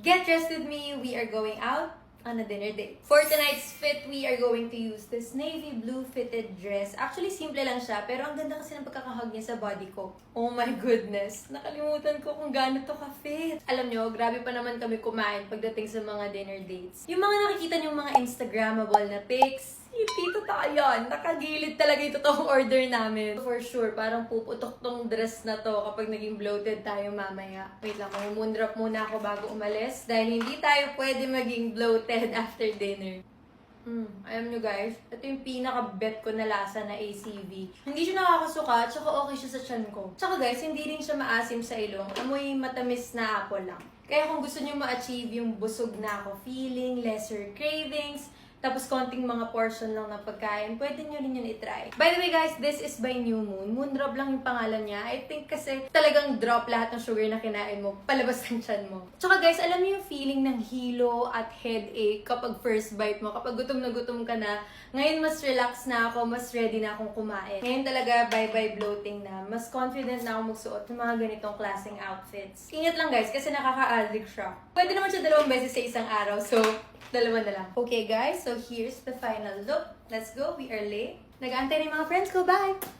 Get dressed with me, we are going out on a dinner date. For tonight's fit, we are going to use this navy blue fitted dress. Actually, simple lang siya, pero ang ganda kasi ng pagkakahug niya sa body ko. Oh my goodness, nakalimutan ko kung gaano to ka-fit. Alam nyo, grabe pa naman kami kumain pagdating sa mga dinner dates. Yung mga nakikita nyo mga Instagrammable na pics, hindi totoo yun. Nakagilid talaga yung totoong order namin. For sure, parang puputok tong dress na to kapag naging bloated tayo mamaya. Wait lang, mag-moondrop muna ako bago umalis dahil hindi tayo pwede maging bloated after dinner. Alam nyo guys, ito yung pinaka-bet ko na lasa na ACV. Hindi siya nakakasuka, tsaka okay siya sa tiyan ko. Tsaka guys, hindi rin siya maasim sa ilong. Amoy matamis na apple lang. Kaya kung gusto nyo ma-achieve yung busog na ako feeling, lesser cravings, tapos konting mga portion lang ng pagkain, pwede nyo rin yun itry. By the way guys, this is by New Moon. Moondrop lang yung pangalan niya. I think kasi talagang drop lahat ng sugar na kinain mo, palabas ng tiyan mo. Tsaka guys, alam niyo yung feeling ng hilo at headache kapag first bite mo, kapag gutom ka na. Ngayon mas relax na ako, mas ready na akong kumain. Ngayon talaga bye-bye bloating na. Mas confident na ako magsuot ng mga ganitong klaseng outfits. Ingat lang guys, kasi nakaka-addict siya. Pwede naman siya 2 beses sa isang araw, so 2 na lang. Okay guys, so here's the final look. Let's go, we are late. Nag-aantay na yung mga friends ko, bye!